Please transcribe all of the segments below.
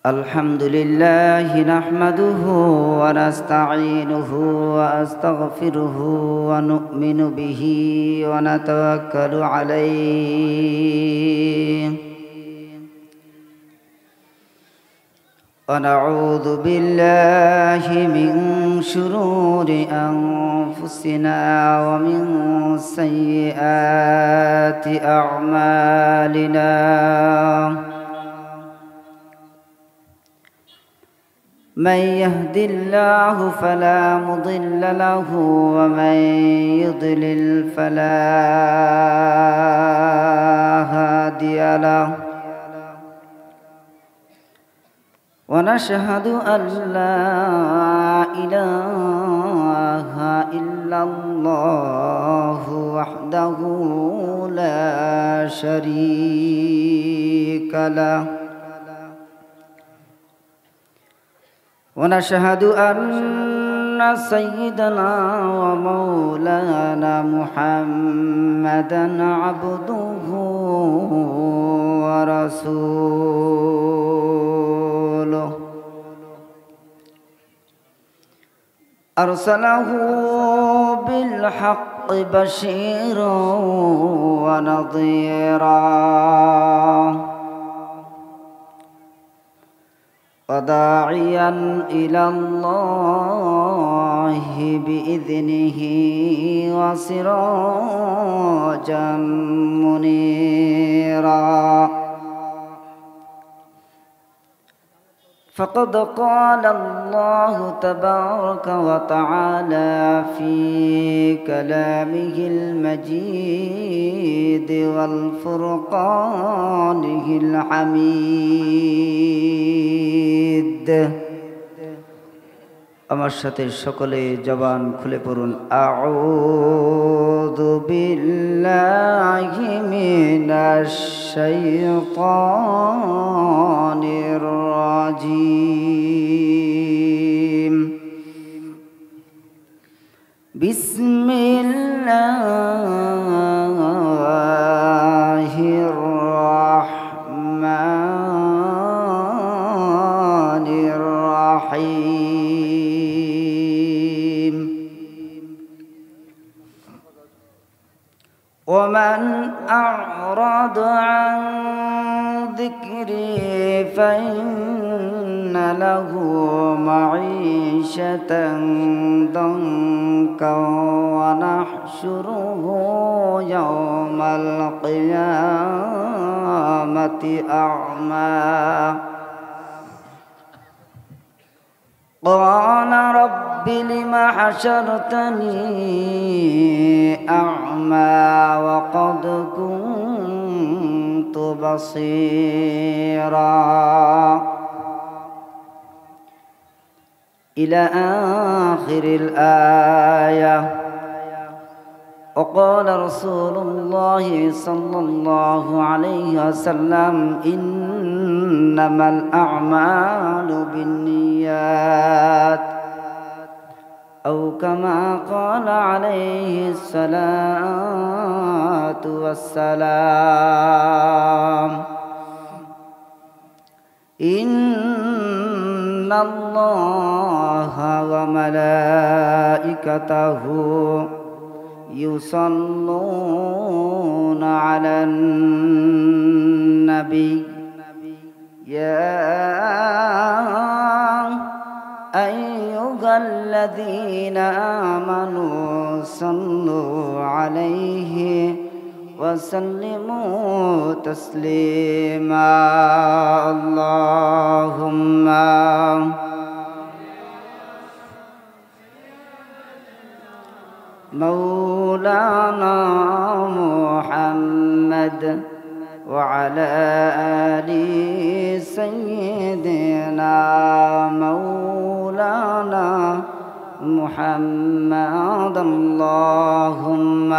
الحمد لله نحمده ونستعينه ونستغفره ونؤمن به ونتوكل عليه ونعوذ بالله من شرور أنفسنا ومن سيئات أعمالنا من يهد الله فلا مضل له ومن يضلل فلا هادي له ونشهد أن لا إله إلا الله وحده لا شريك له ونشهد أن سيدنا ومولانا محمدًا عبده ورسوله أرسله بالحق بشيرا ونظيرا وداعيا إلى الله بإذنه وسراجا منيرا فقد قال الله تبارك وتعالى في كلامه المجيد والفرقانه الحميد আমার সাথে সকলে জবান খুলে পড়ুন আউযু বিল্লাহি মিনাশ শাইতানির রাজিম বিসমিল্লাহির রাহমানির রাহিম ومن أعرض عن ذكري فإن له معيشة ضنكا ونحشره يوم القيامة أعمى قال رب لم حشرتني أعمى وقد كنت بصيرا إلى آخر الآية وقال رسول الله صلى الله عليه وسلم إنما الأعمال بالنيات أو كما قال عليه الصلاة والسلام إن الله وملائكته يصلون على النبي يا أيها الذين آمنوا صلوا عليه وسلموا تسليما اللهم مولانا محمد وعلى آل سيدنا مولانا محمد اللهم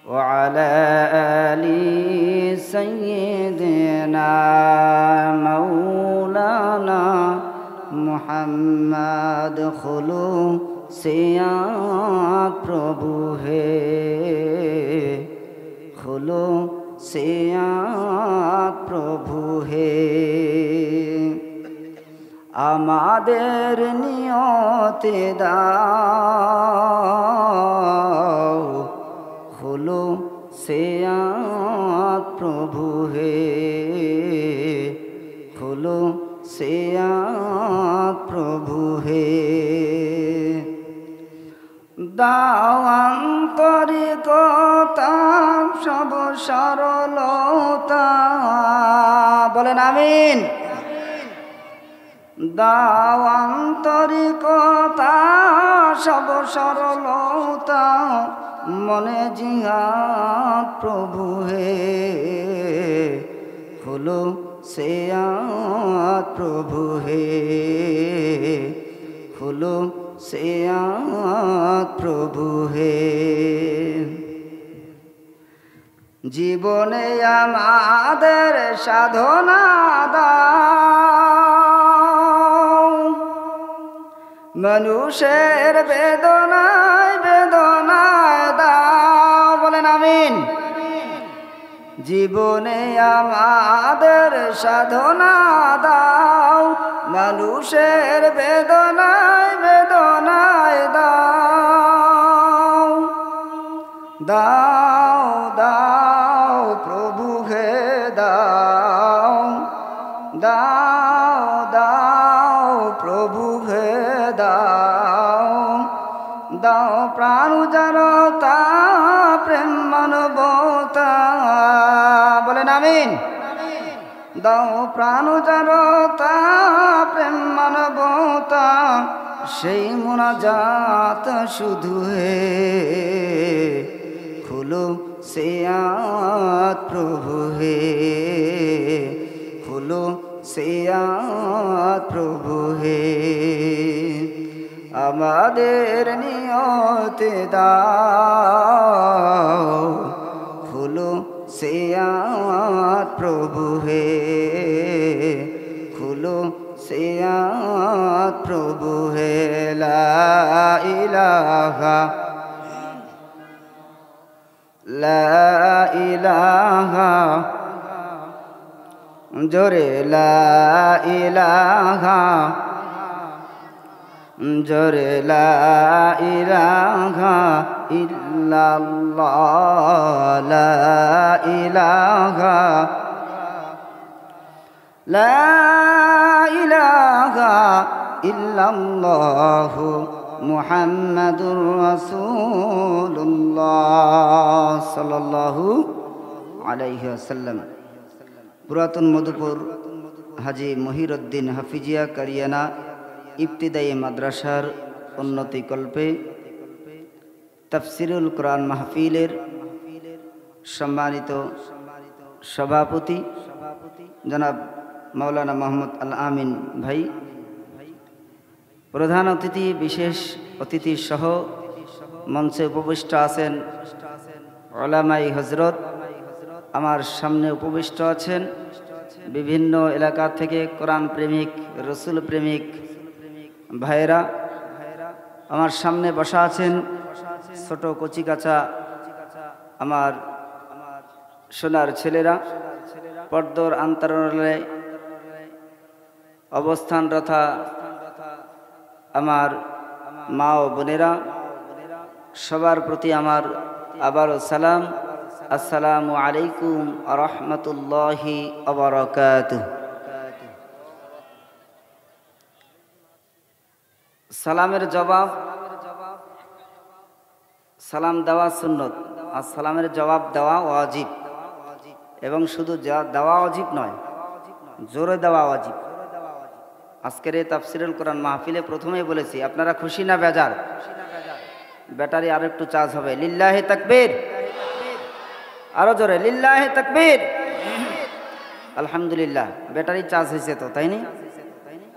وعلى آل سيدنا مولانا मुहम्मद खुलूसियत प्रभु है खुलूसियत प्रभु है आमादेर नियते दाओ खुलूसियत प्रभु है खुलूसियत प्रभु है दावाন্তরিকতা সব সরলতা বলেন আমিন দাওয়ান্তরিকতা সব সরলতা মনে জিহাদ প্রভু হে খুলূসিয়ত প্রভু হে খুলূসিয়ত প্রভু হে জীবনে আমাদের সাধনা দাও মানুষের বেদনায় বেদনায় দাও বলেন আমিন জীবনে আমাদের সাধনা দাও মানুষের বেদনায় বেদনায় দাও দাও দাও প্রভু হে দাও দাও দাও প্রভু হে দাও দাও প্রাণ উজাড়তা প্রেম মানবতা বলেন আমিন দাও প্রাণ উজাড়তা প্রেম মানবতা সেই মুনাজাত শুধু হে খুলূসিয়ত প্রভু হে খুলূসিয়ত প্রভু হে আমাদের নিয়তে দাও খুলূসিয়ত প্রভু হে খুলূসিয়ত প্রভু হে লা ইলাহা লা ইলাহা জোরে লা ইলাহা জোরে লা ইলাহা ইল্লাল্লাহ লা ইলাহা লা ইলাহা ইল্লাল্লাহ মুহাম্মাদুর রাসূলুল্লাহ সাল্লাল্লাহু আলাইহি ওয়াসাল্লাম পুরাতন মধুপুর হাজী মহিরউদ্দিন হাফিজিয়া কারিয়ানা ইবতিদায়ী মাদ্রাসার উন্নতি কল্পে তাফসিরুল কোরআন মাহফিলের সম্মানিত সভাপতি জনাব মাওলানা মোহাম্মদ আল আমিন ভাই প্রধান অতিথি বিশেষ অতিথি সহ মঞ্চে উপবিষ্ট আছেন উলামাই হযরত আমার সামনে উপবিষ্ট আছেন বিভিন্ন এলাকা থেকে কোরআন প্রেমিক রসুল প্রেমিক ভাইরা আমার সামনে বসা আছেন ছোট কচিকাচা আমার সোনার ছেলেরা পর্দার অন্তরালে অবস্থানরত আমার মা ও বোনেরা সবার প্রতি আমার আবারও সালাম আসসালামু আলাইকুম ওয়া রাহমাতুল্লাহি ওয়া বারাকাতুহু সালামের জবাব সালাম দেওয়া সুন্নত আর সালামের জবাব দেওয়া ওয়াজিব এবং শুধু দেওয়া ওয়াজিব নয় জোরে দেওয়া ওয়াজিব আজকের এই তাফসিরুল কোরআন মাহফিলে প্রথমেই বলেছি আপনারা খুশি না বেজার ব্যাটারি আর একটু চার্জ হবে লিল্লাহি তাকবীর আরো জোরে লিল্লাহি তাকবীর আলহামদুলিল্লাহ ব্যাটারি চার্জ হয়েছে তো তাই না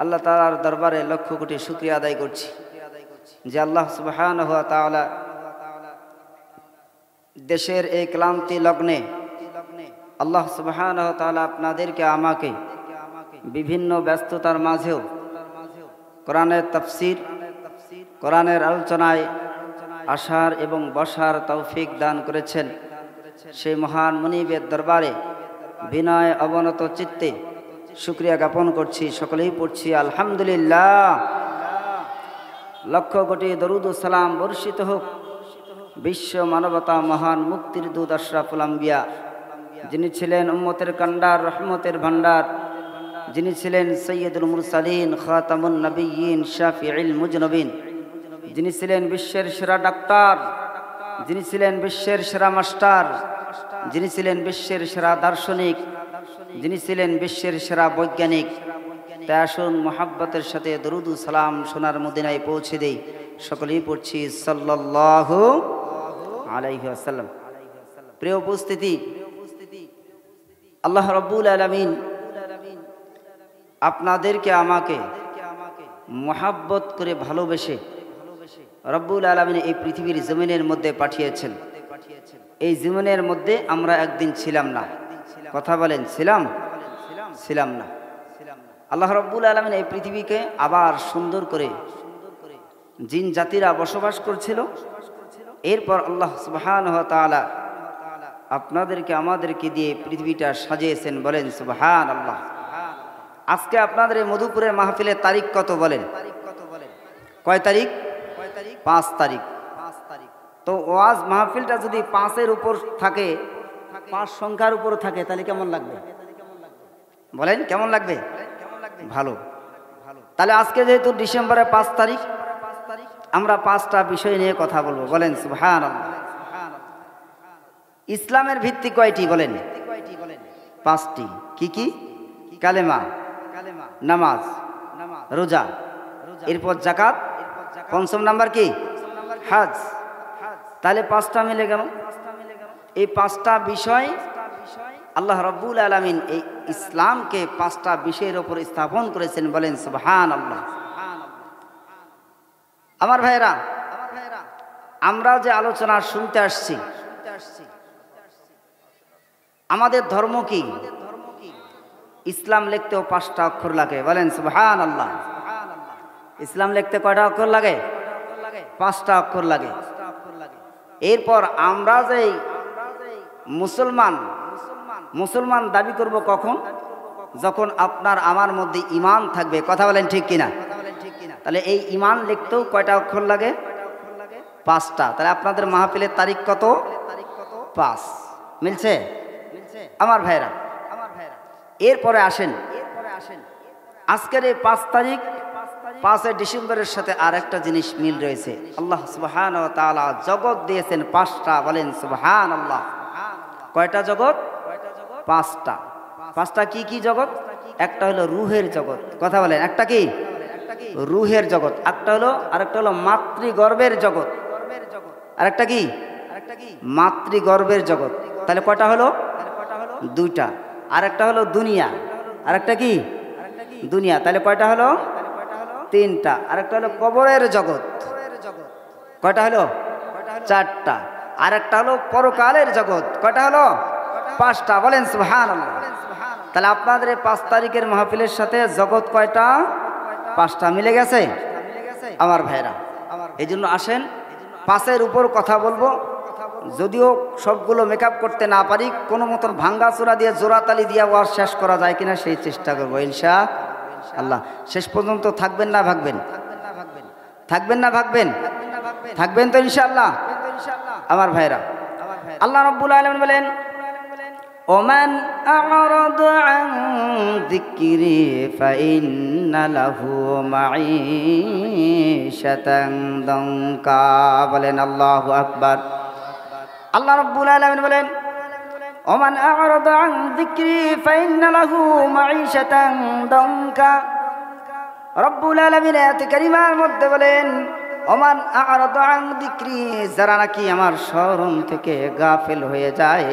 আল্লাহ তাআলার দরবারে লক্ষ কোটি শুকরিয়া আদায় করছি যে আল্লাহ সুবহানাহু ওয়া তাআলা দেশের এই ক্লান্তি লগ্নে আল্লাহ সুবহানাহু ওয়া তাআলা আপনাদেরকে আমাকে বিভিন্ন ব্যস্ততার মাঝেও কোরআনের তাফসীর, কোরআনের আলোচনায় আসার এবং বসার তৌফিক দান করেছেন। সেই মহান মুনিবের দরবারে বিনয় অবনত চিত্তে শুকরিয়া জ্ঞাপন করছি। সকলেই পড়ছি আলহামদুলিল্লাহ। লক্ষ কোটি দরুদ ও সালাম বর্ষিত হোক বিশ্ব মানবতা মহান মুক্তির দূত আশরাফুল আম্বিয়া, যিনি ছিলেন উম্মতের কান্ডার, রহমতের ভান্ডার, যিনি ছিলেন সৈয়দুল মুরসালিন, খাতামুন নবিয়্যিন, শাফিউল মুজনবিন, যিনি ছিলেন বিশ্বের সেরা ডাক্তার, যিনি ছিলেন বিশ্বের সেরা মাস্টার, যিনি ছিলেন বিশ্বের সেরা দার্শনিক, যিনি ছিলেন বিশ্বের সেরা বৈজ্ঞানিক। তাই আসুন মোহাব্বতের সাথে দরুদ ও সালাম সোনার মদিনায় পৌঁছে দেই। সকলেই পড়ছি সাল্লাল্লাহু আলাইহি ওয়াসাল্লাম। প্রিয় উপস্থিতি, আল্লাহ রাব্বুল আলামিন আপনাদেরকে আমাকে মোহাব্বত করে ভালোবেসে রব্বুল আলামিন এই পৃথিবীর জমিনের মধ্যে পাঠিয়েছেন। এই জীবনের মধ্যে আমরা একদিন ছিলাম না। কথা বলেন, ছিলাম না। আল্লাহ রাব্বুল আলামিন এই পৃথিবীকে আবার সুন্দর করে জিন জাতিরা বসবাস করছিল। এরপর আল্লাহ সুবহানাহু ওয়া তাআলা আপনাদেরকে আমাদেরকে দিয়ে পৃথিবীটা সাজিয়েছেন। বলেন সুবহানাল্লাহ। আজকে আপনাদের এই মধুপুরের মাহফিলের তারিখ কত বলেন? কয় তারিখ? 5 তারিখ। তো ওয়াজ মাহফিলটা যদি 5-এর উপর থাকে, 5 সংখ্যার উপর থাকে, তাহলে কেমন লাগবে বলেন? কেমন লাগবে? ভালো। তাহলে আজকে যেহেতু ডিসেম্বরের 5 তারিখ, আমরা 5টা বিষয় নিয়ে কথা বলবো। বলেন সুবহানাল্লাহ। ইসলামের ভিত্তি কয়টি বলেন? 5টি। কি কি? কালেমা, নামাজ, রোজা, এরপর যাকাত, 5ম নাম্বার কি? হজ। তাহলে 5টা মিলে গেল। এই 5টা বিষয় আল্লাহ রাব্বুল আলামিন এই ইসলামকে 5টা বিষয়ের উপর স্থাপন করেছেন। বলেন সুবহানাল্লাহ। আমার ভাইরা, আমরা যে আলোচনা শুনতে আসছি, আমাদের ধর্ম কি? ইসলাম লিখতেও 5টা অক্ষর লাগে। বলেন সুবহানাল্লাহ। ইসলাম লিখতে কয়টা অক্ষর লাগে? 5টা অক্ষর লাগে। এরপর আমরা যে মুসলমান দাবি করব কখন? যখন আপনার আমার মধ্যে ঈমান থাকবে। কথা বলেন ঠিক কিনা? তাহলে এই ঈমান লিখতেও কয়টা অক্ষর লাগে? 5টা। তাহলে আপনাদের মাহফিলের তারিখ কত? 5। মিলছে আমার ভাইরা? এরপরে আসেন, আজকের এই 5 তারিখ, 5 ডিসেম্বরের সাথে আর একটা জিনিস মিল রয়েছে। আল্লাহ সুবহানাহু ওয়া তাআলা জগৎ দিয়েছেন 5টা। বলেন সুবহানাল্লাহ। কয়টা জগৎ? 5টা। 5টা কি কি জগৎ? একটা হলো রূহের জগৎ। কথা বলেন, একটা কি? রূহের জগৎ। আরেকটা হলো মাতৃগর্ভের জগৎ। আরেকটা কি? মাতৃগর্ভের জগৎ। তাহলে কয়টা হলো? 2টা। আরেকটা হলো দুনিয়া। আরেকটা কি? দুনিয়া। তাহলে কয়টা হলো? 3টা। আরেকটা হলো কবরের জগৎ। কয়টা হলো? 4টা। আরেকটা হলো পরকালের জগৎ। কয়টা হলো? 5টা। বলেন সুবহানাল্লাহ। তাহলে আপনাদের এই 5 তারিখের মাহফিলের সাথে জগৎ কয়টা? 5টা মিলে গেছে আমার ভাইরা। এই জন্য আসেন 5-এর উপর কথা বলবো। যদিও সবগুলো মেকআপ করতে না পারি, কোনো মতন ভাঙ্গা চূড়া দিয়ে জোড়াতালি দিয়ে ওয়াজ শেষ করা যায় কিনা সেই চেষ্টা করবো ইনশাআল্লাহ। শেষ পর্যন্ত থাকবেন না ভাগবেন? থাকবেন না ভাগবেন? থাকবেন তো ইনশাআল্লাহ আমার ভাইরা। আল্লাহ রাব্বুল আলামিন বলেন, ওমান আ'রাদা আন যিকরি ফাইন্না লাহু মাঈশাতান দানকা। বলেন আল্লাহু আকবার। আল্লাহ রাব্বুল আলামিন বলেন, ওমান আ'রাদা আন যিকরি ফাইন্না লাহু মাঈশাতান দানকা। রব্বুল আলামিন আয়াতে কারিমার মধ্যে বলেন, ওমান আ'রাদা আন যিকরি, যারা নাকি আমার স্মরণ থেকে গাফিল হয়ে যায়,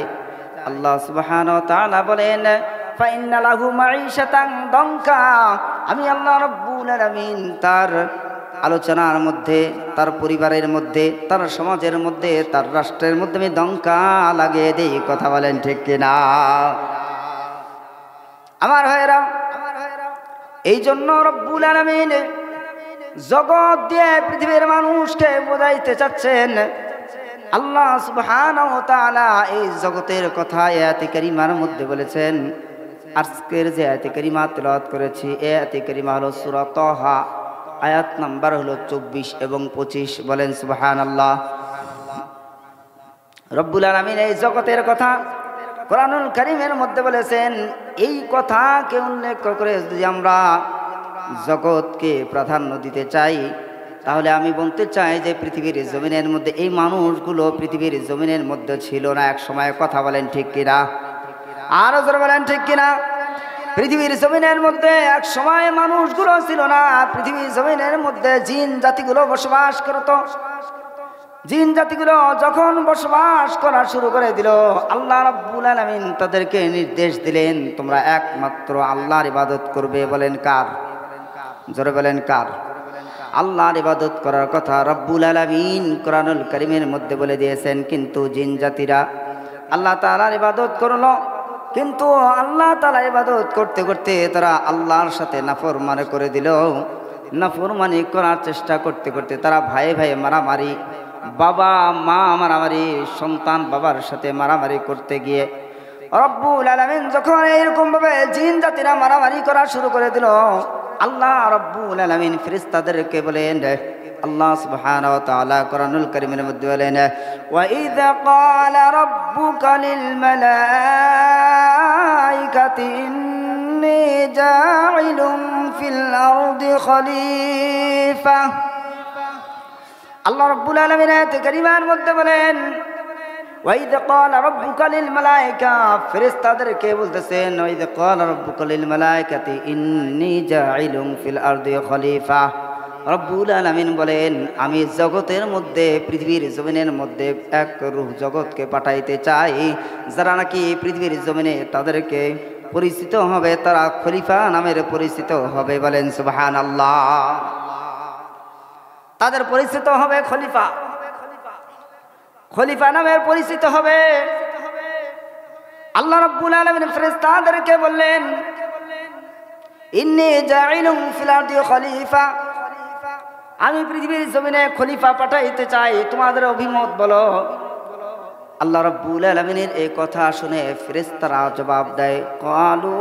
আল্লাহ সুবহানাহু ওয়া তাআলা বলেন, ফাইন্না লাহু মাঈশাতান দানকা, আমি আল্লাহ রাব্বুল আলামিন তার আলোচনার মধ্যে, তার পরিবারের মধ্যে, তার সমাজের মধ্যে, তার রাষ্ট্রের মধ্যে আমি দঙ্কা লাগিয়ে দেই। কথা বলেন ঠিক কিনা আমার ভাইরা? এই জন্য রব্বুল আলামিন জগৎ দিয়ে পৃথিবীর মানুষকে বোঝাইতে চাচ্ছেন। আল্লাহ সুবহানাহু ওয়া তাআলা এই জগতের কথা আয়াতে কারিমার মধ্যে বলেছেন। আজকের যে আয়াতে কারিমা তেলাওয়াত করেছি এই আয়াতে কারিমা হলো সূরা তাহা, আয়াত নাম্বার হলো 24 এবং 25। বলেন সুবহানাল্লাহ। রব্বুল আলামিন এই জগতের কথা কোরআনুল কারীমের মধ্যে বলেছেন। এই কথাকে উল্লেখ করে যদি আমরা জগৎকে প্রাধান্য দিতে চাই, তাহলে আমি বলতে চাই যে পৃথিবীর জমিনের মধ্যে এই মানুষগুলো পৃথিবীর জমিনের মধ্যে ছিল না এক সময়। কথা বলেন ঠিক কিনা? আরো জোরে বলেন ঠিক কিনা? পৃথিবীর জমিনের মধ্যে এক সময় মানুষগুলো ছিল না। পৃথিবীর জমিনের মধ্যে জিন জাতিগুলো বসবাস করত। জিন জাতিগুলো যখন বসবাস করা শুরু করে দিল, আল্লাহ রাব্বুল আলামিন তাদেরকে নির্দেশ দিলেন, তোমরা একমাত্র আল্লাহর ইবাদত করবে। বলেন কার? জোরে বলেন কার? আল্লাহর ইবাদত করার কথা রব্বুল আলামিন কোরআনুল কারীমের মধ্যে বলে দিয়েছেন। কিন্তু জিন জাতিরা আল্লাহ তাআলার ইবাদত করলো, কিন্তু আল্লাহ তাআলার ইবাদত করতে করতে তারা আল্লাহর সাথে নাফরমানি করে দিল। নাফরমানি করার চেষ্টা করতে করতে তারা ভাই ভাই মারামারি, বাবা মা মারামারি, সন্তান বাবার সাথে মারামারি করতে গিয়ে রব্বুল আলামিন যখন এরকম ভাবে জিন জাতিরা মারামারি করা শুরু করে দিল, আল্লাহ রব্বুল আলামিন ফেরেশতাদেরকে বলেন, আল্লাহ সুবহানাহু ওয়া তাআলা কোরআনুল কারীমের মধ্যে বলেন, ওয়া ইযা ক্বালা রাব্বুকা লিল মালাইকাতি ইন্নী জাইলুম ফিল আরদি খলিফা। আল্লাহ রাব্বুল আলামিন আয়াতে কারীমার মধ্যে বলেন, ওয়া ইযা ক্বালা রাব্বুকা লিল মালাইকা, ফেরেশতাদেরকে বলতেছেন, ওয়া ইযা ক্বালা রাব্বুকা লিল মালাইকাতি ইন্নী জাইলুম ফিল আরদি খলিফা। রব্বুল আলামিন বলেন, আমি জগতের মধ্যে পৃথিবীর জমিনের মধ্যে এক রূহ জগৎকে পাঠাইতে চাই, যারা নাকি পৃথিবীর জমিনে তাদেরকে পরিচিত হবে, তারা খলিফা নামের পরিচিত হবে। বলেন সুবহানাল্লাহ। তাদের পরিচিত হবে খলিফা, খলিফা নামের পরিচিত হবে। আল্লাহ রাব্বুল আলামিন ফেরেশতাদেরকে বললেন, ইন্নী জাইলুম ফিল আরদি খলিফা, আমি পৃথিবীর জমিনে খলিফা পাঠাইতে চাই, তোমাদের অভিমত বলো। আল্লাহ রাব্বুল আলামিনের এই কথা শুনে ফেরেশতারা জবাব দেয়, ক্বালু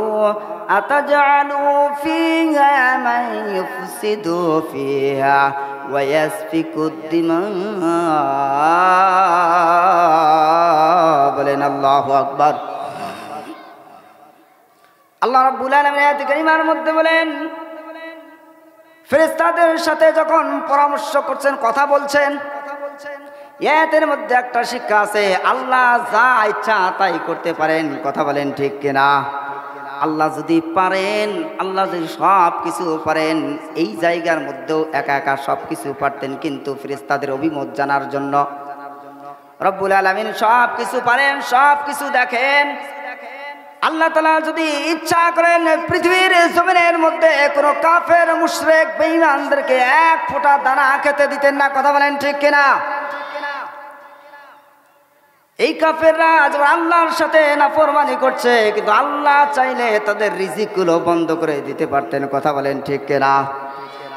আতাজআলু ফিহা মান ইউফসিদু ফিহা ওয়া ইয়াসফিকুদ দিমা। বলেন আল্লাহু আকবার। আল্লাহ রাব্বুল আলামিন আয়াতে কারীমার মধ্যে বলেন, ফেরেশতাদের সাথে যখন পরামর্শ করছেন, কথা বলছেন, এর মধ্যে একটা শিক্ষা আছে, আল্লাহ যা ইচ্ছা তাই করতে পারেন। কথা বলেন ঠিক কিনা? আল্লাহ যদি পারেন, আল্লাহ যদি সব কিছু পারেন, এই জায়গার মধ্যেও একা একা সব কিছু পারতেন, কিন্তু ফেরেশতাদের অভিমত জানার জন্য রব্বুল আলামিন সব কিছু পারেন, সব কিছু দেখেন। আল্লাহ তাআলা যদি ইচ্ছা করেন পৃথিবীর জমিনের মধ্যে কোনো কাফের মুশরিক বেঈমানদেরকে এক ফোঁটা দানা খেতে দিতেন না। কথা বলেন ঠিক কিনা? এই কাফেররা যখন আল্লাহর সাথে নাফরমানি করছে, কিন্তু আল্লাহ চাইলে তাদের রিজিকগুলো বন্ধ করে দিতে পারতেন। কথা বলেন ঠিক কিনা?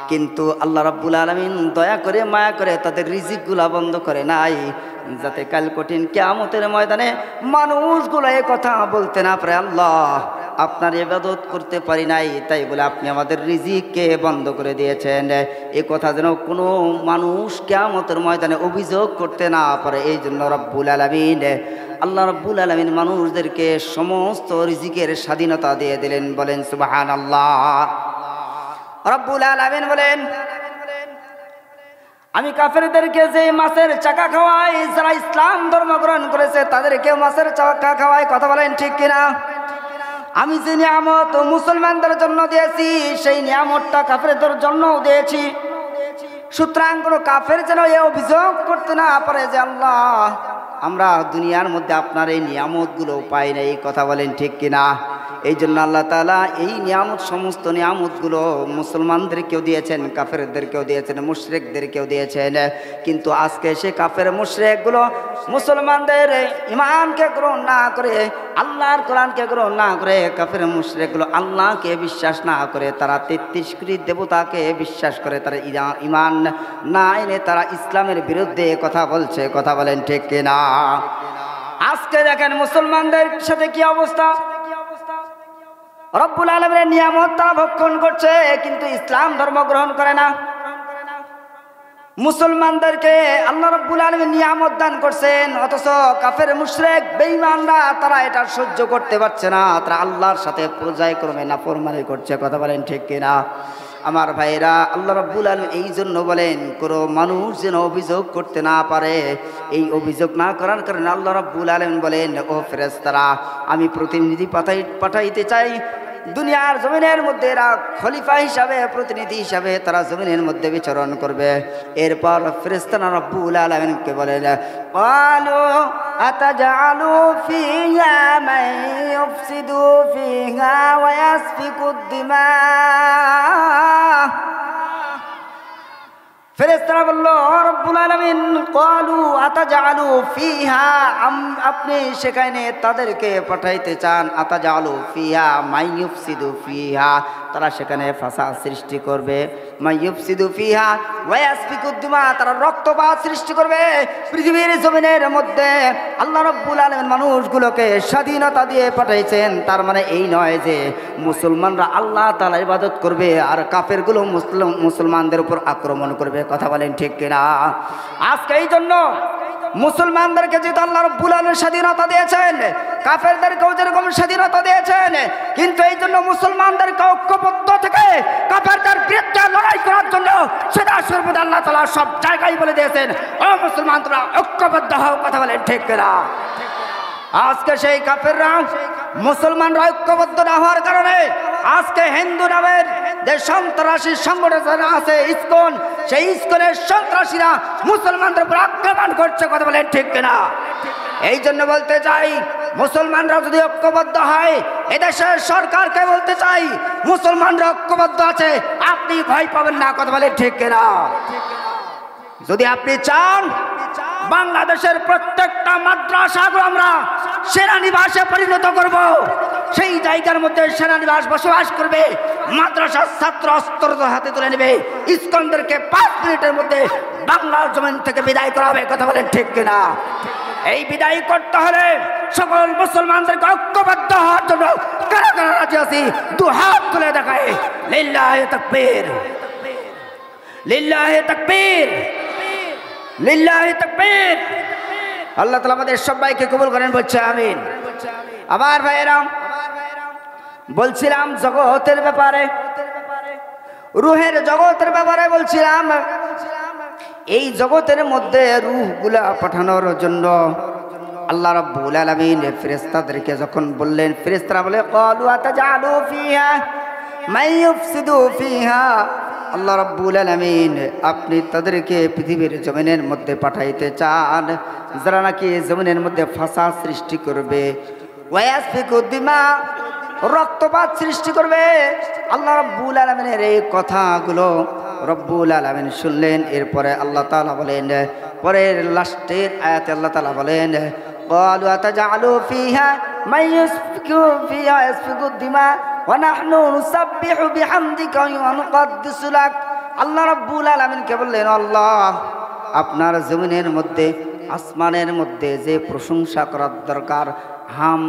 কিন্তু আল্লাহ রাব্বুল আলামিন দয়া করে মায়া করে তাদের রিজিকগুলো বন্ধ করে নাই, যাতে কাল কঠিন কিয়ামতের ময়দানে মানুষগুলো এই কথা বলতে না পারে, আল্লাহ আপনার ইবাদত করতে পারি নাই, তাই বলে আপনি আমাদের রিজিককে বন্ধ করে দিয়েছেন। এই কথা যেন কোনো মানুষ কিয়ামতের ময়দানে অভিযোগ করতে না পারে, এই জন্য রব্বুল আলামিন আল্লাহ রাব্বুল আলামিন মানুষদেরকে সমস্ত রিজিকের স্বাধীনতা দিয়ে দিলেন। বলেন সুবহানাল্লাহ। রব্বুল আলামিন বলেন, আমি কাফেরদেরকে যে মাছের চাকা খাওয়াই, যারা ইসলাম ধর্ম গ্রহণ করেছে তাদেরকেও মাছের চাকা খাওয়াই। কথা বলেন ঠিক কিনা? আমি যে নিয়ামত মুসলমানদের জন্য দিয়েছি, সেই নিয়ামতটা কাফেরদের জন্যও দিয়েছি। সুতরাং কোনো কাফের যেন এ অভিযোগ করতে না পারে যে আল্লাহ আমরা দুনিয়ার মধ্যে আপনার এই নিয়ামতগুলো পাই না। এই কথা বলেন ঠিক কিনা? এই জন্য আল্লাহ তাআলা এই নিয়ামত, সমস্ত নিয়ামতগুলো মুসলমানদেরকেও দিয়েছেন, কাফেরদেরকেও দিয়েছেন, মুশরিকদেরকেও দিয়েছেন। কিন্তু আজকে সে কাফের মুশরিকগুলো মুসলমানদের ইমানকে গ্রহণ না করে, আল্লাহর কোরআনকে গ্রহণ না করে, কাফের মুশরিকগুলো আল্লাহকে বিশ্বাস না করে, তারা 33 কোটি দেবতাকে বিশ্বাস করে, তারা ইমান না এনে তারা ইসলামের বিরুদ্ধে কথা বলছে। কথা বলেন ঠিক কিনা? আজকে দেখেন মুসলমানদের সাথে কি অবস্থা। রব্বুল আলামিনের নিয়ামত তারা ভক্ষণ করছে, কিন্তু ইসলাম ধর্ম গ্রহণ করে না। মুসলমানদেরকে আল্লাহ রব্বুল আলামিন নিয়ামত দান করছেন, অথচ কাফের মুশরিক বেঈমানরা তারা এটা সহ্য করতে পারছে না, তারা আল্লাহর সাথে পর্যায়ক্রমে নাফরমানি করছে। কথা বলেন ঠিক কিনা? আমার ভাইরা, আল্লাহ রাব্বুল আলামিন এই জন্য বলেন, কোনো মানুষ যেন অভিযোগ করতে না পারে। এই অভিযোগ না করার কারণে আল্লাহ রাব্বুল আলামিন বলেন, ও ফেরেশতারা, আমি প্রতিনিধি পাঠাইতে চাই দুনিয়ার জমিনের মধ্যে। এরা খলিফা হিসাবে, প্রতিনিধি হিসাবে তারা জমিনের মধ্যে বিচরণ করবে। এরপর ফেরেশতারা রাব্বুল আলামিনকে বলেন, ক্বালু আতাজআলু ফিহা মান ইউফসিদু ফিহা ওয়া ইয়াসফিকুদ দিমা। ফেরেশতারা বলল, রব্বুল আলামিন, ক্বালু আতাজআলু ফিহা, আপনি সেখানে তাদেরকে পাঠাইতে চান, আতাজআলু ফিহা মান ইউফসিদু ফিহা, তারা সেখানে ফাসাদ সৃষ্টি করবে, মান ইউফসিদু ফিহা ওয়া ইয়াসফিকুদ দিমা, তারা রক্তপাত সৃষ্টি করবে পৃথিবীর জমিনের মধ্যে। আল্লাহ রাব্বুল আলামিন মানুষগুলোকে স্বাধীনতা দিয়ে পাঠাইছেন। তার মানে এই নয় যে মুসলমানরা আল্লাহ তাআলার ইবাদত করবে আর কাফেরগুলো মুসলমানদের উপর আক্রমণ করবে। কথা বলেন ঠিক কিনা? আজকে এই জন্য মুসলমানদেরকে যেহেতু আল্লাহ রাব্বুল আলামিন স্বাধীনতা দিয়েছেন, কাফেরদেরকেও যেরকম স্বাধীনতা দিয়েছেন, কিন্তু এই জন্য মুসলমানদেরকে ঐক্যবদ্ধ থেকে কাফেরদের বিরুদ্ধে লড়াই করার জন্য সদা সর্বদা আল্লাহ তাআলা সব জায়গায় বলে দিয়েছেন, ও মুসলমান, তোমরা ঐক্যবদ্ধ হও। কথা বলেন ঠিক কিনা? আজকে সেই কাফেররা মুসলমানরা ঐক্যবদ্ধ না হওয়ার কারণে আজকে হিন্দু নামের যে সন্ত্রাসী সংগঠন আছে ইসকন, সেই ইসকনের সন্ত্রাসীরা মুসলমানদের উপর আক্রমণ করছে। কথা বলেন ঠিক কিনা? এই জন্য বলতে চাই, মুসলমানরা যদি ঐক্যবদ্ধ হয়, এদেশের সরকারকে বলতে চাই, মুসলমানরা ঐক্যবদ্ধ আছে, আপনি ভয় পাবেন না। কথা বলেন ঠিক কিনা? যদি আপনি চান বাংলাদেশের প্রত্যেকটা মাদ্রাসাগুলো আমরা সেনানিবাসে পরিণত করব, সেই জায়গার মধ্যে সেনানিবাস বসবাস করবে, মাদ্রাসার ছাত্র অস্ত্র হাতে তুলে নেবে, ইসকনদেরকে 5 মিনিটের মধ্যে বাংলার জমিন থেকে বিদায় করা হবে। কথা বলেন ঠিক কিনা? এই বিদায় করতে হলে সকল মুসলমানদেরকে ঐক্যবদ্ধ হওয়ার জন্য কারা কারা রাজি আছি, 2 হাত তুলে দেখায়। লিল্লাহি তাকবীর, লিল্লাহি তাকবীর, লিল্লাহি তাকবীর। আল্লাহ তাআলা আমাদের সবাইকে কবুল করেন, বলছে আমিন। আমার ভাইয়েরা, বলছিলাম জগতের ব্যাপারে, রূহের জগতের ব্যাপারে বলছিলাম। এই জগতের মধ্যে রূহগুলা পাঠানোর জন্য আল্লাহ রাব্বুল আলামিন ফেরেশতাদেরকে যখন বললেন, ফেরেশতারা বলে, ক্বালু আতাজআলু ফিহা মান ইউফসিদু ফিহা, আল্লাহ রাব্বুল আলামিন আপনি তাদেরকে পৃথিবীর জমিনের মধ্যে পাঠাইতে চান, যারা নাকি জমিনের মধ্যে ফাসাদ সৃষ্টি করবে, ওয়া ইয়াসফিকুদ দিমা, রক্তপাত সৃষ্টি করবে। আল্লাহ রাব্বুল আলামিনের এই কথাগুলো রব্বুল আলামিন শুনলেন। এরপরে আল্লাহ তাআলা বলেন, পরের লাস্টের আয়াতে আল্লাহ তাআলা বলেন, ক্বালু আতাজআলু ফিহা মান ইউসফিকু ফিহা ইয়াসফিকুদ দিমা ওয়া নাহনু নুসাব্বিহু বিহামদিকা ওয়া নুকদ্দিসু লাক। আল্লাহ রাব্বুল আলামিনকে বললেন, আল্লাহ, আপনার জমিনের মধ্যে, আসমানের মধ্যে যে প্রশংসা করার দরকার, হাম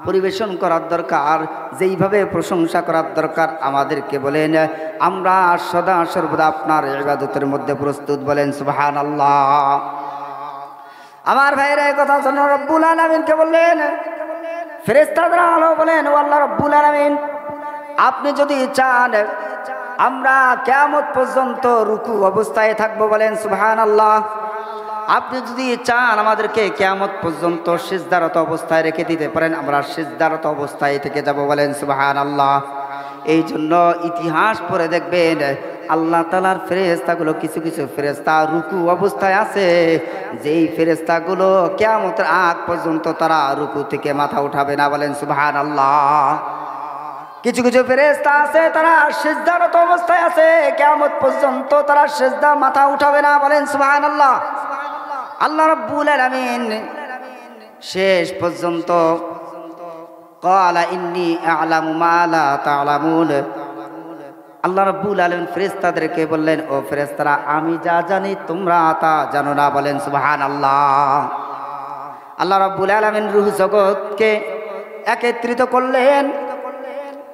পরিবেশন করার দরকার, যেইভাবে প্রশংসা করার দরকার আমাদেরকে বলেন, আমরা সদা সর্বদা আপনার ইবাদতের মধ্যে প্রস্তুত। বলেন সুবহানাল্লাহ। আমার ভাইরা, এই কথা শুনে রব্বুল আলামিনকে বললেন, ফেরেশতারা বলেন, ও আল্লাহ রব্বুল আলামিন, আপনি যদি চান আমরা কিয়ামত পর্যন্ত রুকু অবস্থায় থাকবো। বলেন সুবহানাল্লাহ। আপনি যদি চান আমাদেরকে কিয়ামত পর্যন্ত সিজদারত অবস্থায় রেখে দিতে পারেন, আমরা সিজদারত অবস্থায় থেকে যাব। বলেন সুবহানাল্লাহ। এই জন্য ইতিহাস পড়ে দেখবেন আল্লাহ তাআলার ফেরেশতাগুলো, কিছু কিছু ফেরেশতা রুকু অবস্থায় আছে, যেই ফেরেশতাগুলো কিয়ামতের আগ পর্যন্ত তারা রুকু থেকে মাথা উঠাবে না। বলেন সুবহানাল্লাহ। কিছু কিছু ফেরেশতা আছে তারা সিজদারত অবস্থায় আছে, কিয়ামত পর্যন্ত তারা সিজদা মাথা উঠাবে না, বলেন সুবহানাল্লাহ। আল্লাহ রাব্বুল আলামিন শেষ পর্যন্ত ক্বালা ইন্নী আ'লামু মা লা তা'লামুন, আল্লাহ রাব্বুল আলামিন ফেরেশতাদেরকে বললেন, ও ফেরেশতারা আমি যা জানি তোমরা তা জানো না, বলেন সুবহানাল্লাহ। আল্লাহ রাব্বুল আলামিন রূহ জগৎকে একত্রিত করলেন,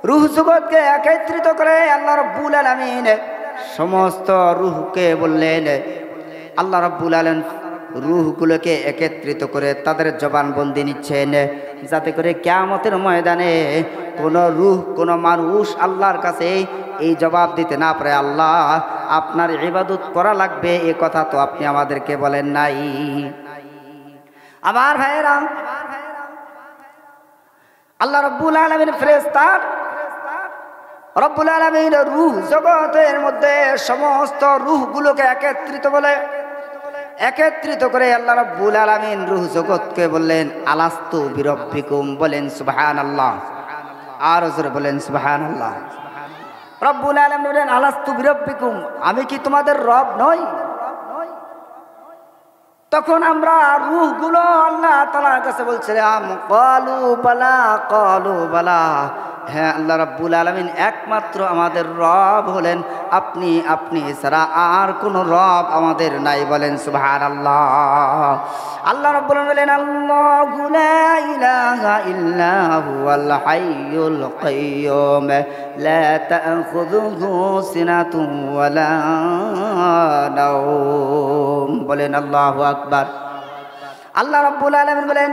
রূহ জগৎকে একত্রিত করে আল্লাহ রাব্বুল আলামিন সমস্ত রূহকে বললেন, আল্লাহ রাব্বুল আলামিন রূহগুলোকে একত্রিত করে তাদের জবানবন্দি নিচ্ছেন, যাতে করে কিয়ামতের ময়দানে কোনো রূহ কোনো মানুষ আল্লাহর কাছে এই জবাব দিতে না পারে, আল্লাহ আপনার ইবাদত করা লাগবে, এ কথা তো আপনি আমাদেরকে বলেন নাই। আমার ভাইয়েরা, আল্লাহ রাব্বুল আলামিন ফেরেশতার রব্বুল আলামিন রূহ জগতের মধ্যে সমস্ত রূহগুলোকে একত্রিত করে আল্লাহ রাব্বুল আলামিন রূহ জগৎকে বললেন, আলাস্তু বিরব্বিকুম, বলেন সুবহানাল্লাহ, আর জোরে বলেন সুবহানাল্লাহ। রব্বুল আলামিন বলেন, আলাস্তু বিরব্বিকুম, আমি কি তোমাদের রব নই? তখন আমরা রূহগুলো আল্লাহ তাআলার কাছে বলছিলাম, ক্বালু বালা, হ্যাঁ আল্লাহ রাব্বুল আলামিন একমাত্র আমাদের রব হলেন আপনি, আপনি ছাড়া আর কোনো রব আমাদের নাই, বলেন সুবহানাল্লাহ। আল্লাহ রাব্বুল আলামিন বলেন, আল্লাহু লা ইলাহা ইল্লা হুয়াল হাইয়ুল কাইয়্যুম লা তা'খুযুহু সিনাতুন ওয়ালা নাওম, বলেন আল্লাহু আকবার। আল্লাহ রাব্বুল আলামিন বলেন,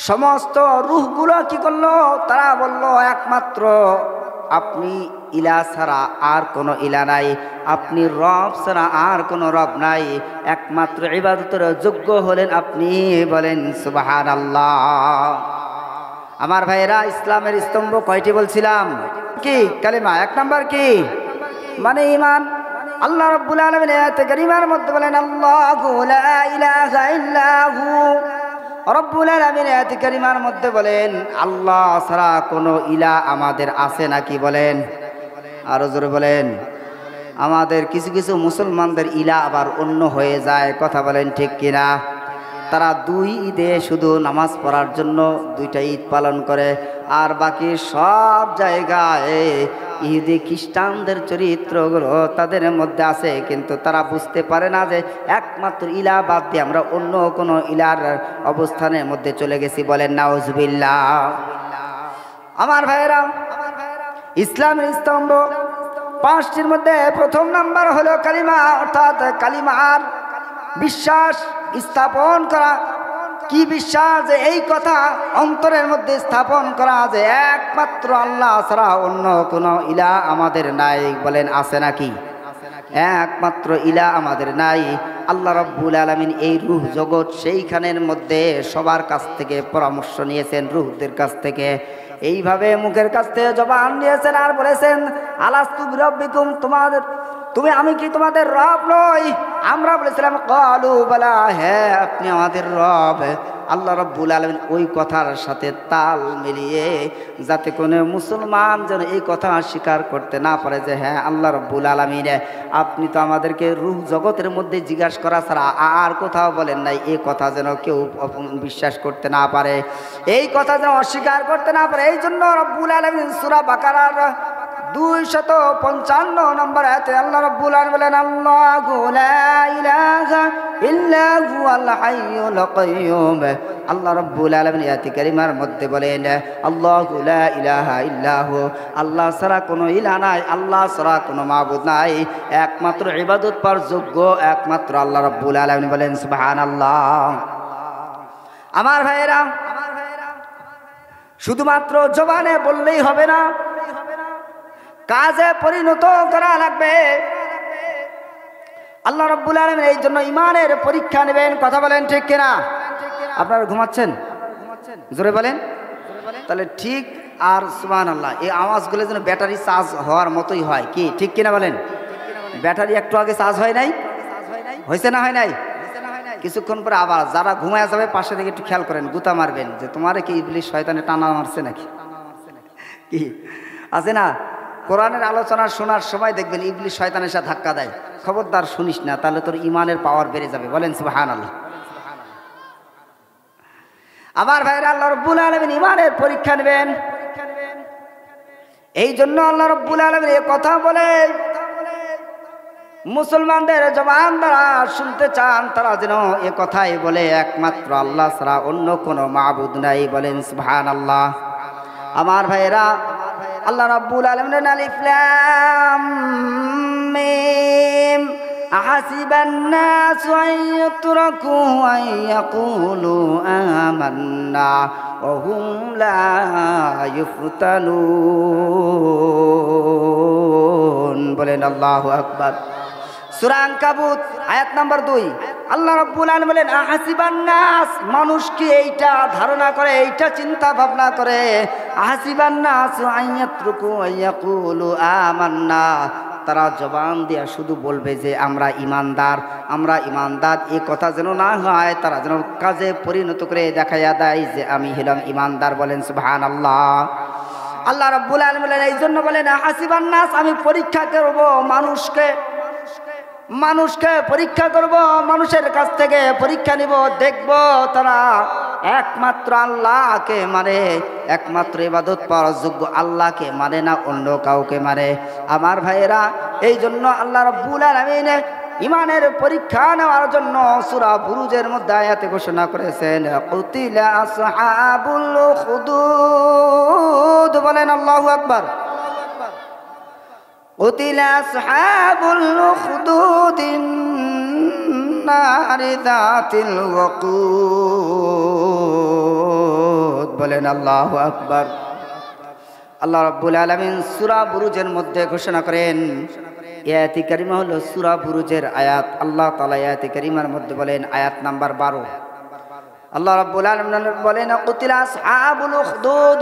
সমস্ত রূহগুলো কি করলো? তারা বলল, একমাত্র আপনি ইলা ছাড়া আর কোনো ইলা নাই, আপনি রব ছাড়া আর কোনো রব নাই, একমাত্র ইবাদতের যোগ্য হলেন আপনি, বলেন সুবহানাল্লাহ। আমার ভাইয়েরা, ইসলামের স্তম্ভ কয়টি বলছিলাম? কি? কালিমা। এক নাম্বার কি? মানে ঈমান। আল্লাহ রাব্বুল আলামিন আয়াতে কারিমার মধ্যে বলেন, আল্লাহু লা ইলাহা ইল্লাহু, রব্বুল আলামিন আয়াতে কারিমার মধ্যে বলেন, আল্লাহ ছাড়া কোনো ইলা আমাদের আছে নাকি? বলেন আরো জোরে বলেন। আমাদের কিছু কিছু মুসলমানদের ইলা আবার অন্য হয়ে যায়, কথা বলেন ঠিক কিনা? তারা দুই ঈদে শুধু নামাজ পড়ার জন্য দুইটা ঈদ পালন করে, আর বাকি সব জায়গায় ইহুদি খ্রিস্টানদের চরিত্রগুলো তাদের মধ্যে আছে, কিন্তু তারা বুঝতে পারে না যে একমাত্র ইলা বাদ দিয়ে আমরা অন্য কোনো ইলার অবস্থানের মধ্যে চলে গেছি, বলেন নাউজুবিল্লাহ। আমার ভাইয়েরা, ইসলামের স্তম্ভ পাঁচটির মধ্যে প্রথম নাম্বার হলো কালিমা, অর্থাৎ কালিমার বিশ্বাস স্থাপন করা। কি বিশ্বাস? যে এই কথা অন্তরের মধ্যে স্থাপন করা যে একমাত্র আল্লাহ ছাড়া অন্য কোনো ইলা আমাদের নাই, বলেন আছে নাকি? একমাত্র ইলা আমাদের নাই। আল্লাহ রাব্বুল আলামিন এই রূহ জগৎ সেইখানের মধ্যে সবার কাছ থেকে পরামর্শ নিয়েছেন, রূহদের কাছ থেকে এইভাবে মুখের কাছ থেকে জবান নিয়েছেন আর বলেছেন, আলাস্তু বিরব্বিকুম, আমি কি তোমাদের রব নই? আমরা বলেছিলাম ক্বালু বালা, হ্যাঁ আপনি আমাদের রব। আল্লাহ রাব্বুল আলামিন ওই কথার সাথে তাল মিলিয়ে, যাতে কোনো মুসলমান যেন এই কথা স্বীকার করতে না পারে যে হ্যাঁ আল্লাহ রাব্বুল আলামিন আপনি তো আমাদেরকে রূহ জগতের মধ্যে জিজ্ঞাসা করা ছাড়া আর কোথাও বলেন নাই, এই কথা যেন কেউ বিশ্বাস করতে না পারে, এই কথা যেন অস্বীকার করতে না পারে। এই জন্য রাব্বুল আলামিন সূরা বাকারার 255 নম্বর আয়াতে আল্লাহ রাব্বুল আলামিন বলেন, আল্লাহু লা ইলাহা ইল্লা হুয়াল হাইয়ুল কাইয়্যুম। আল্লাহ রাব্বুল আলামিন আয়াতে কারিমার মধ্যে বলেন, আল্লাহু লা ইলাহা ইল্লা হু, আল্লাহ ছাড়া কোনো ইলাহ নাই, আল্লাহ ছাড়া কোনো মাবুদ নাই, একমাত্র ইবাদত পাওয়ার যোগ্য একমাত্র আল্লাহ রাব্বুল আলামিন, বলেন সুবহানাল্লাহ। আমার ভাইয়েরা, শুধুমাত্র জবানে বললেই হবে না, কাজে পরিণত করা লাগবে। আল্লাহ রাব্বুল আলামিন এই জন্য ইমানের পরীক্ষা নেবেন, কথা বলেন ঠিক কিনা? আপনারা ঘুমাচ্ছেন? জোরে বলেন তাহলে ঠিক। আর সুবহানাল্লাহ, এই আওয়াজগুলো যেন ব্যাটারি চার্জ হওয়ার মতোই হয়, কি ঠিক কিনা বলেন? ব্যাটারি একটু আগে চার্জ হয় নাই, হয়েছে না হয় নাই? কিছুক্ষণ পরে আবার যারা ঘুমায় যাবে পাশে থেকে একটু খেয়াল করেন, গুতা মারবেন যে তোমারে কি ইবলিস শয়তানে টানা মারছে নাকি, কি আছে না? কোরআনের আলোচনা শোনার সময় দেখবেন ইবলিস শয়তানের সাথে ধাক্কা দেয়, খবরদার শুনিস না, তাহলে তোর ইমানের পাওয়ার বেড়ে যাবে। বলেন সুবহানাল্লাহ। আমার ভাইরা, আল্লাহ রাব্বুল আলামিন ইমানের পরীক্ষা নেবেন। এই জন্য আল্লাহ রাব্বুল আলামিন এই কথা বলে মুসলমানদের জবান দ্বারা শুনতে চান, তারা যেন এ কথাই বলে একমাত্র আল্লাহ ছাড়া অন্য কোনো মাবুদ নাই। বলেন সুবহানাল্লাহ। আমার ভাইরা, আল্লাহ রাব্বুল আলামিন আলিফ লাম মিম আহাসিবান নাস আন ইউতরাকু আন ইয়াকুলু আমান্না ওয়া হুম লা ইফতানুন। বলেন আল্লাহু আকবার। সূরা আনকাবুত আয়াত নাম্বার 2। আল্লাহ রাব্বুল আলামিন বলেন আহাসিবান নাস, মানুষ কি এইটা ধারণা করে, এইটা চিন্তা ভাবনা করে, আহাসিবান নাস আন ইয়াতরুকু আন ইয়াকুলু আমান্না, তারা জবান দিয়া শুধু বলবে যে আমরা ঈমানদার, আমরা ঈমানদার, এই কথা যেন না হয়, তারা যেন কাজে পরিণত করে দেখাইয়া দেয় যে আমি হলাম ঈমানদার। বলেন সুবহানাল্লাহ। আল্লাহ রাব্বুল আলামিন বলেন এই জন্য বলেন আহাসিবান নাস, আমি পরীক্ষা করব মানুষকে পরীক্ষা করব, মানুষের কাছ থেকে পরীক্ষা নিব, দেখব তারা একমাত্র আল্লাহকে মানে, একমাত্র ইবাদত পাওয়ার যোগ্য আল্লাহকে মানে না অন্য কাউকে মানে। আমার ভাইয়েরা, এই জন্য আল্লাহ রাব্বুল আলামিন ইমানের পরীক্ষা নেওয়ার জন্য সূরা বুরুজের মধ্যে আয়াতে ঘোষণা করেছেন কুতিলা আসহাবুল উখদুদ। বলেন আল্লাহু আকবার। কুতিলা আসহাবুল উখদুদিন নারি যাতিল ওয়াকুদ। বলেন আল্লাহু আকবার। আল্লাহ রাব্বুল আলামিন সূরা বুরুজের মধ্যে ঘোষণা করেন, আয়াতে কারিমা হলো সূরা বুরুজের আয়াত। আল্লাহ তাআলা আয়াতে কারিমার মধ্যে বলেন আয়াত নাম্বার 12, আল্লাহ রাব্বুল আলামিন বলেন কুতিলা আসহাবুল উখদুদ,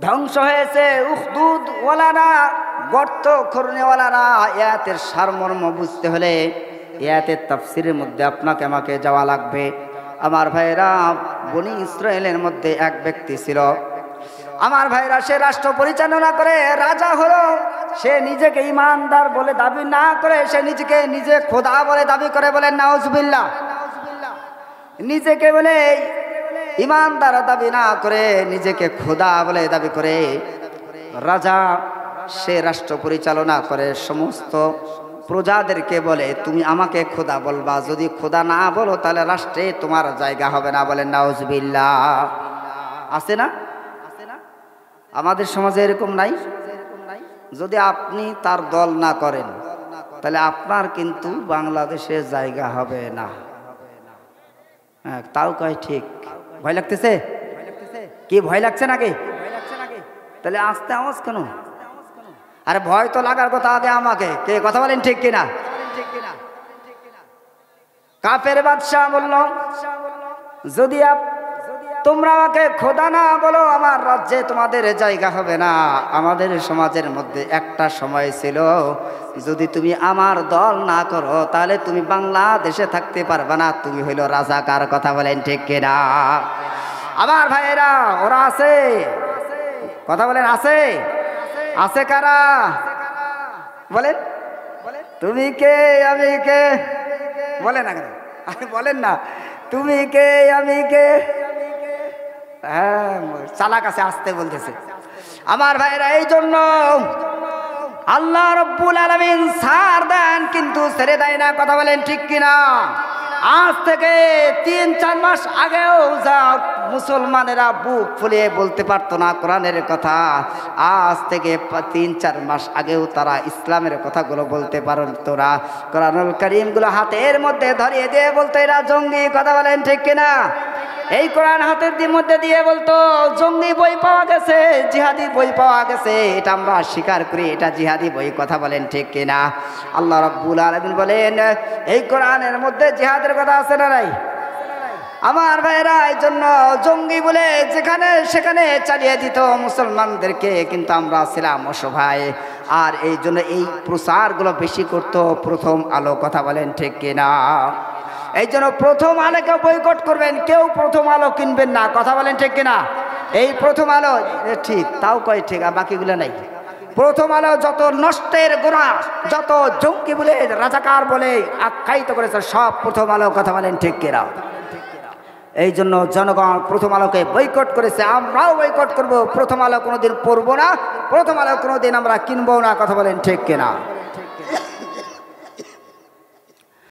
ধ্বংস হয়েছে উখদুদ ওয়ালারা, গর্ত খননওয়ালারা। আয়াতের সারমর্ম বুঝতে হলে আয়াতের তাফসীরের মধ্যে আপনাকে আমাকে যাওয়া লাগবে। আমার ভাইরা, বনি ইসরায়েলের মধ্যে এক ব্যক্তি ছিল। আমার ভাইরা, সে রাষ্ট্র পরিচালনা করে, রাজা হলো, সে নিজেকে ঈমানদার বলে দাবি না করে, সে নিজে খোদা বলে দাবি করে। বলেন নাউজুবিল্লাহ। নিজেকে বলে ঈমানদার দাবি না করে নিজেকে খোদা বলে দাবি করে রাজা। সে রাষ্ট্র পরিচালনা করে, সমস্ত প্রজাদেরকে বলে তুমি আমাকে খোদা বলবা, যদি খোদা না বলো তাহলে রাষ্ট্রে তোমার জায়গা হবে না। বলেন নাউজুবিল্লাহ। আছে না? আমাদের সমাজে এরকম নাই? যদি আপনি তার দল না করেন তাহলে আপনার কিন্তু বাংলাদেশে জায়গা হবে না। হ্যাঁ, তাও কয় ঠিক। ভয় লাগতেছে কি? ভয় লাগছে নাকি? তাহলে আস্তে আওয়াজ কেন? আরে ভয় তো লাগার কথা আগে আমাকে। কে কথা বলেন ঠিক কিনা? কাফের বাদশাহ বলল, যদি তোমরা আমাকে খোদা না বলো আমার রাজ্যে তোমাদের জায়গা হবে না। আমাদের সমাজের মধ্যে একটা সময় ছিল, যদি তুমি আমার দল না করো তাহলে তুমি বাংলাদেশে থাকতে পারবে না, তুমি হইল রাজাকার। কথা বলেন ঠিক কিনা? আমার ভাইয়েরা, ওরা আছে, কথা বলেন আছে? আছে কারা? বলেন তুমি কে আমি কে? বলেন না কেন? বলেন না তুমি কে আমি কে? হ্যাঁ, চালাক আছে, আসতে বলতেছে। আমার ভাইরা, এই জন্য আল্লাহ রাব্বুল আলামিন ছাড় দেন কিন্তু ছেড়ে দেয় না। কথা বলেন ঠিক কিনা? আজ থেকে 3-4 মাস আগেও যা মুসলমানেরা বুক ফুলিয়ে বলতে পারতো না কোরআনের কথা, আজ থেকে 3-4 মাস আগেও তারা ইসলামের কথাগুলো বলতে পারতো না। কোরআনুল কারীমগুলো হাতের মধ্যে ধরিয়ে দিয়ে বলতো এরা জঙ্গি। কথা বলেন ঠিক কিনা? এই কোরআন হাতের মধ্যে দিয়ে বলতো জঙ্গি বই পাওয়া গেছে, জিহাদি বই পাওয়া গেছে, এটা আমরা স্বীকার করি, এটা জিহাদি বই। কথা বলেন ঠিক কিনা? আল্লাহ রাব্বুল আলামিন বলেন এই কোরআনের মধ্যে জিহাদের কথা আছে না নাই? আমার ভাইরা, এই জন্য জঙ্গি বলে যেখানে সেখানে চালিয়ে দিত মুসলমানদেরকে, কিন্তু আমরা ছিলাম অসহায়। আর এই জন্য এই প্রচারগুলো বেশি করতো প্রথম আলো। কথা বলেন ঠিক কিনা? এই জন্য প্রথম আলোকে বয়কট করবেন, কেউ প্রথম আলো কিনবেন না। কথা বলেন ঠিক কিনা? এই প্রথম আলো ঠিক, তাও কয় ঠিক, আর বাকিগুলো নাই। প্রথম আলো যত নষ্টের গোড়া, যত জঙ্গি বলে রাজাকার বলে আখ্যায়িত করেছে, সব প্রথম আলো কথা বলেন ঠিক কিনা? এই জন্য জনগণ প্রথম আলোকে বয়কট করেছে, আমরাও বয়কট করব। প্রথম আলো কোনোদিন পড়বো না, প্রথম আলো কোনোদিন আমরা কিনবো না, কথা বলেন ঠিক কিনা?